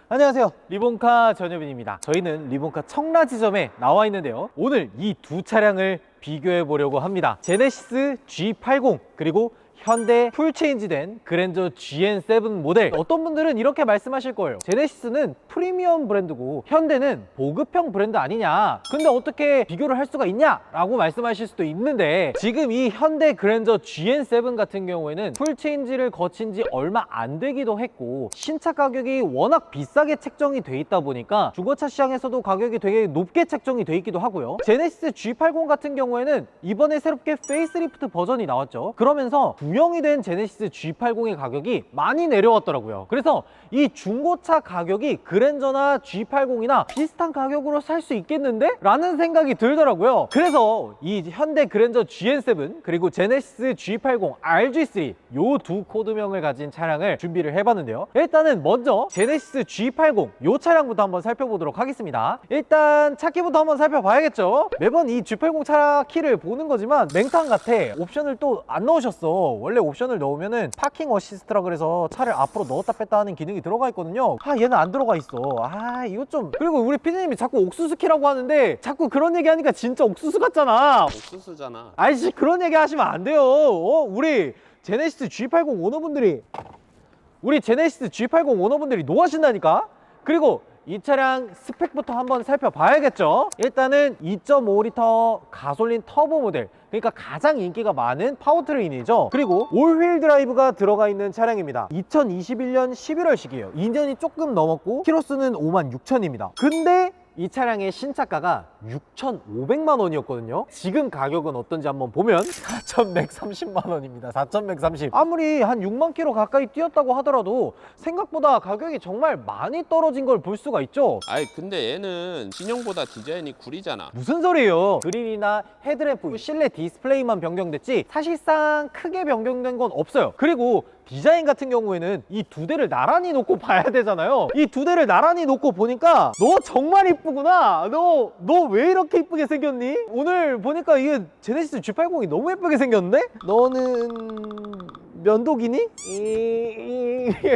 안녕하세요, 리본카 전효빈입니다. 저희는 리본카 청라지점에 나와 있는데요, 오늘 이 두 차량을 비교해 보려고 합니다. 제네시스 G80 그리고 현대 풀체인지된 그랜저 GN7 모델. 어떤 분들은 이렇게 말씀하실 거예요. 제네시스는 프리미엄 브랜드고 현대는 보급형 브랜드 아니냐, 근데 어떻게 비교를 할 수가 있냐 라고 말씀하실 수도 있는데, 지금 이 현대 그랜저 GN7 같은 경우에는 풀체인지를 거친 지 얼마 안 되기도 했고 신차 가격이 워낙 비싸게 책정이 돼 있다 보니까 중고차 시장에서도 가격이 되게 높게 책정이 돼 있기도 하고요. 제네시스 G80 같은 경우에는 이번에 새롭게 페이스리프트 버전이 나왔죠. 그러면서 구형이 된 제네시스 G80의 가격이 많이 내려왔더라고요. 그래서 이 중고차 가격이 그랜저나 G80이나 비슷한 가격으로 살 수 있겠는데? 라는 생각이 들더라고요. 그래서 이 현대 그랜저 GN7 그리고 제네시스 G80 RG3 요 두 코드명을 가진 차량을 준비를 해봤는데요, 일단은 먼저 제네시스 G80 요 차량부터 한번 살펴보도록 하겠습니다. 일단 차키부터 한번 살펴봐야겠죠. 매번 이 G80 차 키를 보는 거지만 맹탕 같아. 옵션을 또 안 넣으셨어. 원래 옵션을 넣으면은 파킹 어시스트라 그래서 차를 앞으로 넣었다 뺐다 하는 기능이 들어가 있거든요. 얘는 안 들어가 있어. 이거 좀. 그리고 우리 피디님이 자꾸 옥수수 키라고 하는데 자꾸 그런 얘기 하니까 진짜 옥수수 같잖아. 옥수수잖아. 아이씨, 그런 얘기 하시면 안 돼요. 우리 제네시스 G80 오너분들이 노하신다니까. 그리고 이 차량 스펙부터 한번 살펴봐야겠죠. 일단은 2.5L 가솔린 터보 모델, 그러니까 가장 인기가 많은 파워트레인이죠. 그리고 올휠 드라이브가 들어가 있는 차량입니다. 2021년 11월식이에요 2년이 조금 넘었고 키로수는 56,000입니다 근데 이 차량의 신차가가 6,500만 원이었거든요. 지금 가격은 어떤지 한번 보면 4,130만 원입니다. 4,130. 아무리 한 6만 킬로 가까이 뛰었다고 하더라도 생각보다 가격이 정말 많이 떨어진 걸 볼 수가 있죠. 아이 근데 얘는 신형보다 디자인이 구리잖아. 무슨 소리예요? 그릴이나 헤드램프, 실내 디스플레이만 변경됐지 사실상 크게 변경된 건 없어요. 그리고 디자인 같은 경우에는 이 두 대를 나란히 놓고 봐야 되잖아요. 이 두 대를 나란히 놓고 보니까 너 정말 이쁘구나. 너 왜 이렇게 이쁘게 생겼니? 오늘 보니까 이게 제네시스 G80이 너무 예쁘게 생겼는데? 너는 면도기니?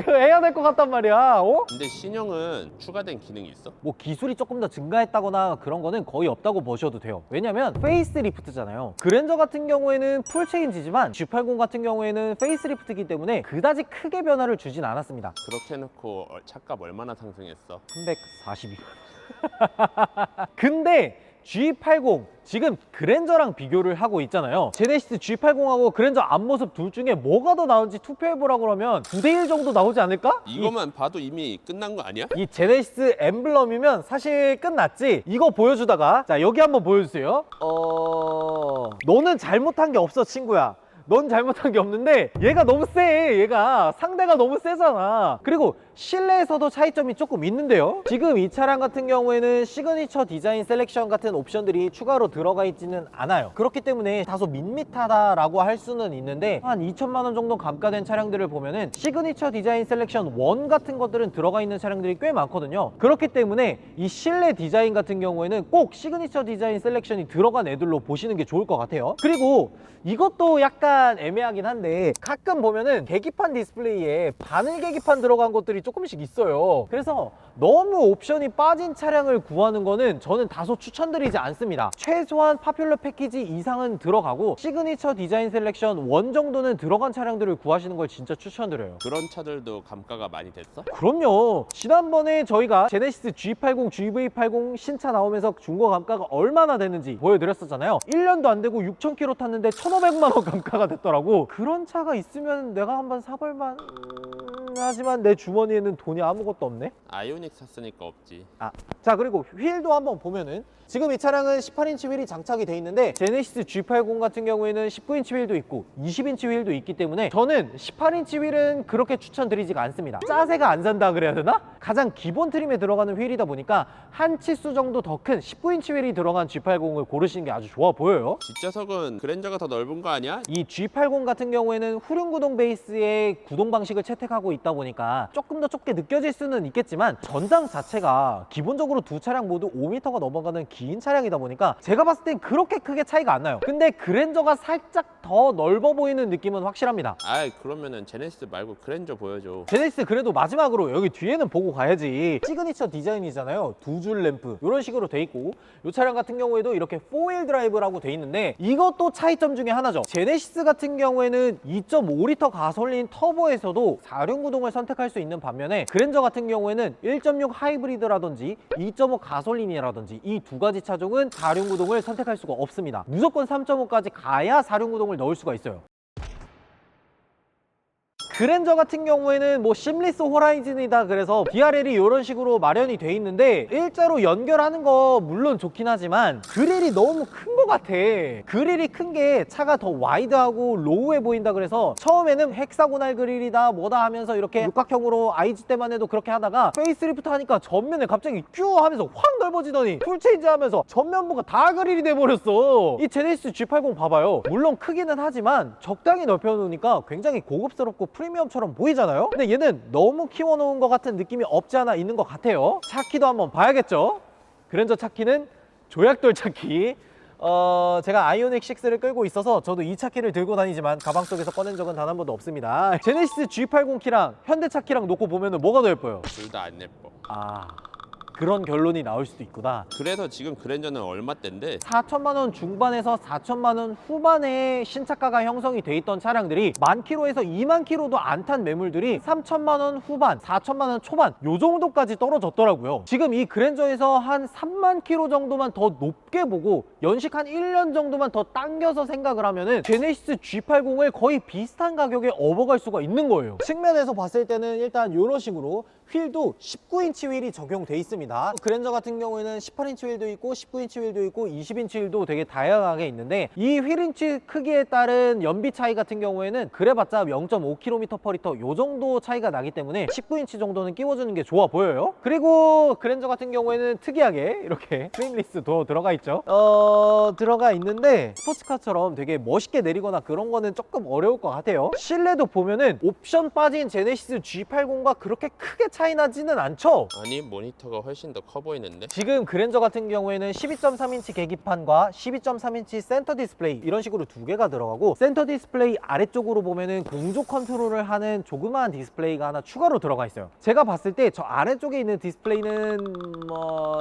해야 될 것 같단 말이야. 근데 신형은 추가된 기능이 있어? 뭐 기술이 조금 더 증가했다거나 그런 거는 거의 없다고 보셔도 돼요. 왜냐면 페이스리프트잖아요. 그랜저 같은 경우에는 풀체인지지만 G80 같은 경우에는 페이스리프트이기 때문에 그다지 크게 변화를 주진 않았습니다. 그렇게 해놓고 차값 얼마나 상승했어? 342. 근데 G80 지금 그랜저랑 비교를 하고 있잖아요. 제네시스 G80하고 그랜저 앞모습 둘 중에 뭐가 더 나은지 투표해보라 그러면 9대1 정도 나오지 않을까? 이것만 봐도 이미 끝난 거 아니야? 이 제네시스 엠블럼이면 사실 끝났지. 이거 보여주다가 자, 여기 한번 보여주세요. 너는 잘못한 게 없어, 친구야. 넌 잘못한 게 없는데 얘가 너무 세. 얘가 상대가 너무 세잖아. 그리고 실내에서도 차이점이 조금 있는데요, 지금 이 차량 같은 경우에는 시그니처 디자인 셀렉션 같은 옵션들이 추가로 들어가 있지는 않아요. 그렇기 때문에 다소 밋밋하다라고 할 수는 있는데 한 2천만 원 정도 감가된 차량들을 보면은 시그니처 디자인 셀렉션 1 같은 것들은 들어가 있는 차량들이 꽤 많거든요. 그렇기 때문에 이 실내 디자인 같은 경우에는 꼭 시그니처 디자인 셀렉션이 들어간 애들로 보시는 게 좋을 것 같아요. 그리고 이것도 약간 애매하긴 한데 가끔 보면은 계기판 디스플레이에 바늘 계기판 들어간 것들이 조금씩 있어요. 그래서 너무 옵션이 빠진 차량을 구하는 거는 저는 다소 추천드리지 않습니다. 최소한 파퓰러 패키지 이상은 들어가고 시그니처 디자인 셀렉션 1 정도는 들어간 차량들을 구하시는 걸 진짜 추천드려요. 그런 차들도 감가가 많이 됐어? 그럼요. 지난번에 저희가 제네시스 G80, GV80 신차 나오면서 중고 감가가 얼마나 됐는지 보여드렸었잖아요. 1년도 안 되고 6,000km 탔는데 1,500만 원 감가가 됐더라고. 그런 차가 있으면 내가 한번 사볼만 하지만 내 주머니에는 돈이 아무것도 없네. 아이오닉 샀으니까 없지. 자, 그리고 휠도 한번 보면은 지금 이 차량은 18인치 휠이 장착이 돼 있는데 제네시스 G80 같은 경우에는 19인치 휠도 있고 20인치 휠도 있기 때문에 저는 18인치 휠은 그렇게 추천드리지가 않습니다. 짜세가 안 산다 그래야 되나? 가장 기본 트림에 들어가는 휠이다 보니까 한 치수 정도 더 큰 19인치 휠이 들어간 G80을 고르시는 게 아주 좋아 보여요. 뒷좌석은 그랜저가 더 넓은 거 아니야? 이 G80 같은 경우에는 후륜 구동 베이스의 구동 방식을 채택하고 있다 있다 보니까 조금 더 좁게 느껴질 수는 있겠지만 전장 자체가 기본적으로 두 차량 모두 5m가 넘어가는 긴 차량이다 보니까 제가 봤을 땐 그렇게 크게 차이가 안 나요. 근데 그랜저가 살짝 더 넓어 보이는 느낌은 확실합니다. 아이 그러면은 제네시스 말고 그랜저 보여줘. 제네시스 그래도 마지막으로 여기 뒤에는 보고 가야지. 시그니처 디자인이잖아요. 두 줄 램프 이런 식으로 돼 있고 이 차량 같은 경우에도 이렇게 4휠 드라이브라고 돼 있는데 이것도 차이점 중에 하나죠. 제네시스 같은 경우에는 2.5L 가솔린 터보에서도 4륜구동을 선택할 수 있는 반면에 그랜저 같은 경우에는 1.6 하이브리드라든지 2.5 가솔린이라든지 이 두 가지 차종은 4륜구동을 선택할 수가 없습니다. 무조건 3.5까지 가야 4륜구동을 넣을 수가 있어요. 그랜저 같은 경우에는 뭐 심리스 호라이즌이다 그래서 DRL이 이런 식으로 마련이 돼 있는데 일자로 연결하는 거 물론 좋긴 하지만 그릴이 너무 큰 것 같아. 그릴이 큰 게 차가 더 와이드하고 로우해 보인다 그래서 처음에는 헥사고날 그릴이다 뭐다 하면서 이렇게 육각형으로 IG 때만 해도 그렇게 하다가 페이스리프트 하니까 전면에 갑자기 큐 하면서 확 넓어지더니 풀체인지 하면서 전면부가 다 그릴이 돼버렸어. 이 제네시스 G80 봐봐요. 물론 크기는 하지만 적당히 넓혀놓으니까 굉장히 고급스럽고 프리미엄처럼 보이잖아요. 근데 얘는 너무 키워놓은 것 같은 느낌이 없지 않아 있는 것 같아요. 차키도 한번 봐야겠죠. 그랜저 차키는 조약돌 차키. 제가 아이오닉 6를 끌고 있어서 저도 이 차키를 들고 다니지만 가방 속에서 꺼낸 적은 단 한 번도 없습니다. 제네시스 G80 키랑 현대 차키랑 놓고 보면 뭐가 더 예뻐요? 둘 다 안 예뻐. 아, 그런 결론이 나올 수도 있구나. 그래서 지금 그랜저는 얼마대인데? 4천만 원 중반에서 4천만 원 후반에 신차가가 형성이 돼 있던 차량들이 10,000km에서 20,000km도 안 탄 매물들이 3천만 원 후반, 4천만 원 초반 요 정도까지 떨어졌더라고요. 지금 이 그랜저에서 한 3만 km 정도만 더 높게 보고 연식 한 1년 정도만 더 당겨서 생각을 하면은 제네시스 G80을 거의 비슷한 가격에 업어갈 수가 있는 거예요. 측면에서 봤을 때는 일단 이런 식으로 휠도 19인치 휠이 적용돼 있습니다. 그랜저 같은 경우에는 18인치 휠도 있고 19인치 휠도 있고 20인치 휠도 되게 다양하게 있는데 이 휠인치 크기에 따른 연비 차이 같은 경우에는 그래봤자 0.5km/L 요 정도 차이가 나기 때문에 19인치 정도는 끼워주는 게 좋아 보여요. 그리고 그랜저 같은 경우에는 특이하게 이렇게 프레임리스 도어 들어가 있죠. 들어가 있는데 스포츠카처럼 되게 멋있게 내리거나 그런 거는 조금 어려울 것 같아요. 실내도 보면은 옵션 빠진 제네시스 G80과 그렇게 크게 차이 나지는 않죠. 아니 모니터가 훨씬 더 커 보이는데? 지금 그랜저 같은 경우에는 12.3인치 계기판과 12.3인치 센터 디스플레이 이런 식으로 두 개가 들어가고 센터 디스플레이 아래쪽으로 보면은 공조 컨트롤을 하는 조그마한 디스플레이가 하나 추가로 들어가 있어요. 제가 봤을 때 저 아래쪽에 있는 디스플레이는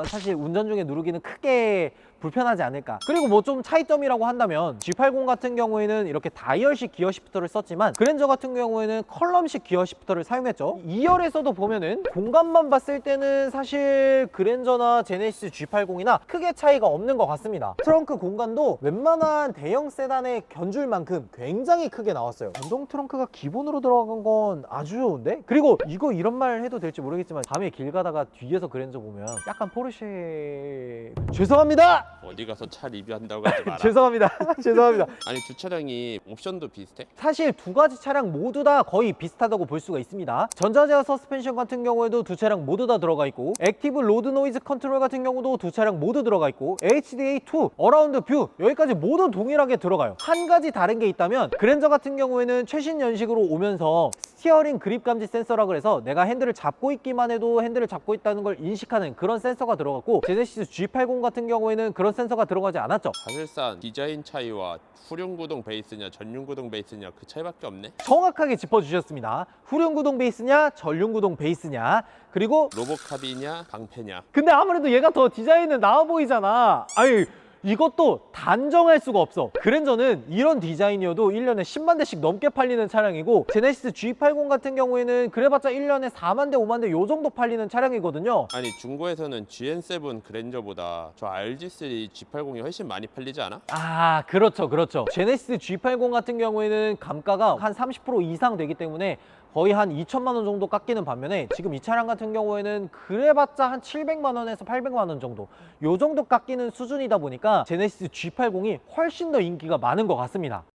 사실 운전 중에 누르기는 크게 불편하지 않을까. 그리고 뭐 좀 차이점이라고 한다면 G80 같은 경우에는 이렇게 다이얼식 기어 시프터를 썼지만 그랜저 같은 경우에는 컬럼식 기어 시프터를 사용했죠. 2열에서도 보면은 공간만 봤을 때는 사실 그랜저나 제네시스 G80이나 크게 차이가 없는 것 같습니다. 트렁크 공간도 웬만한 대형 세단에 견줄 만큼 굉장히 크게 나왔어요. 전동 트렁크가 기본으로 들어간 건 아주 좋은데? 그리고 이거 이런 말 해도 될지 모르겠지만 밤에 길 가다가 뒤에서 그랜저 보면 약간 포르쉐... 죄송합니다! 어디 가서 차 리뷰한다고 하지 마라. 죄송합니다. 죄송합니다. 아니 주차장이 옵션도 비슷해? 사실 두 가지 차량 모두 다 거의 비슷하다고 볼 수가 있습니다. 전자제어 서스펜션 같은 경우에도 두 차량 모두 다 들어가 있고 액티브 로드 노이즈 컨트롤 같은 경우도 두 차량 모두 들어가 있고 HDA2, 어라운드 뷰 여기까지 모두 동일하게 들어가요. 한 가지 다른 게 있다면 그랜저 같은 경우에는 최신 연식으로 오면서 스티어링 그립 감지 센서라 그래서 내가 핸들을 잡고 있기만 해도 핸들을 잡고 있다는 걸 인식하는 그런 센서가 들어갔고 제네시스 G80 같은 경우에는 그런 센서가 들어가지 않았죠. 사실상 디자인 차이와 후륜구동 베이스냐 전륜구동 베이스냐 그 차이밖에 없네. 정확하게 짚어주셨습니다. 후륜구동 베이스냐 전륜구동 베이스냐 그리고 로보캅이냐 방패냐. 근데 아무래도 얘가 더 디자인은 나아 보이잖아. 아니 이것도 단정할 수가 없어. 그랜저는 이런 디자인이어도 1년에 10만 대씩 넘게 팔리는 차량이고 제네시스 G80 같은 경우에는 그래봤자 1년에 4만 대 5만 대 요 정도 팔리는 차량이거든요. 아니 중고에서는 GN7 그랜저보다 저 RG3 G80이 훨씬 많이 팔리지 않아? 아 그렇죠 그렇죠. 제네시스 G80 같은 경우에는 감가가 한 30% 이상 되기 때문에 거의 한 2천만 원 정도 깎이는 반면에 지금 이 차량 같은 경우에는 그래봤자 한 700만 원에서 800만 원 정도 요 정도 깎이는 수준이다 보니까 제네시스 G80이 훨씬 더 인기가 많은 것 같습니다.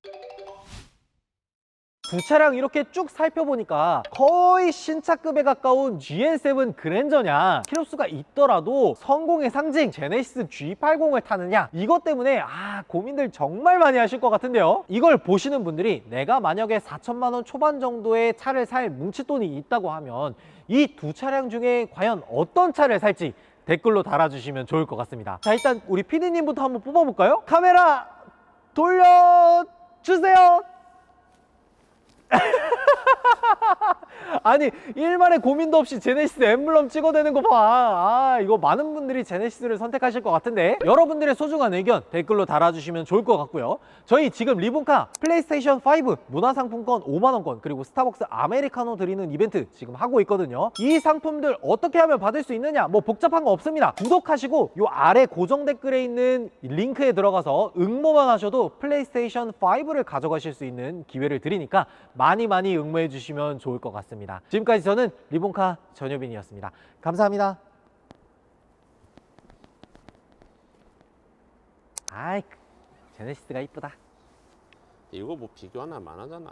두 차량 이렇게 쭉 살펴보니까 거의 신차급에 가까운 GN7 그랜저냐, 키로수가 있더라도 성공의 상징 제네시스 G80을 타느냐, 이것 때문에 고민들 정말 많이 하실 것 같은데요. 이걸 보시는 분들이 내가 만약에 4천만 원 초반 정도의 차를 살 뭉칫돈이 있다고 하면 이 두 차량 중에 과연 어떤 차를 살지 댓글로 달아주시면 좋을 것 같습니다. 자, 일단 우리 PD님부터 한번 뽑아볼까요? 카메라 돌려주세요. 아니, 일말의 고민도 없이 제네시스 엠블럼 찍어대는 거 봐. 이거 많은 분들이 제네시스를 선택하실 것 같은데, 여러분들의 소중한 의견 댓글로 달아주시면 좋을 것 같고요. 저희 지금 리본카 플레이스테이션 5 문화상품권 5만원권 그리고 스타벅스 아메리카노 드리는 이벤트 지금 하고 있거든요. 이 상품들 어떻게 하면 받을 수 있느냐, 뭐 복잡한 거 없습니다. 구독하시고 요 아래 고정 댓글에 있는 링크에 들어가서 응모만 하셔도 플레이스테이션 5를 가져가실 수 있는 기회를 드리니까 많이 응모해 주시면 좋을 것 같습니다. 지금까지 저는 리본카 전효빈이었습니다. 감사합니다. 제네시스가 이쁘다. 이거 뭐 비교 하나 안 하잖아.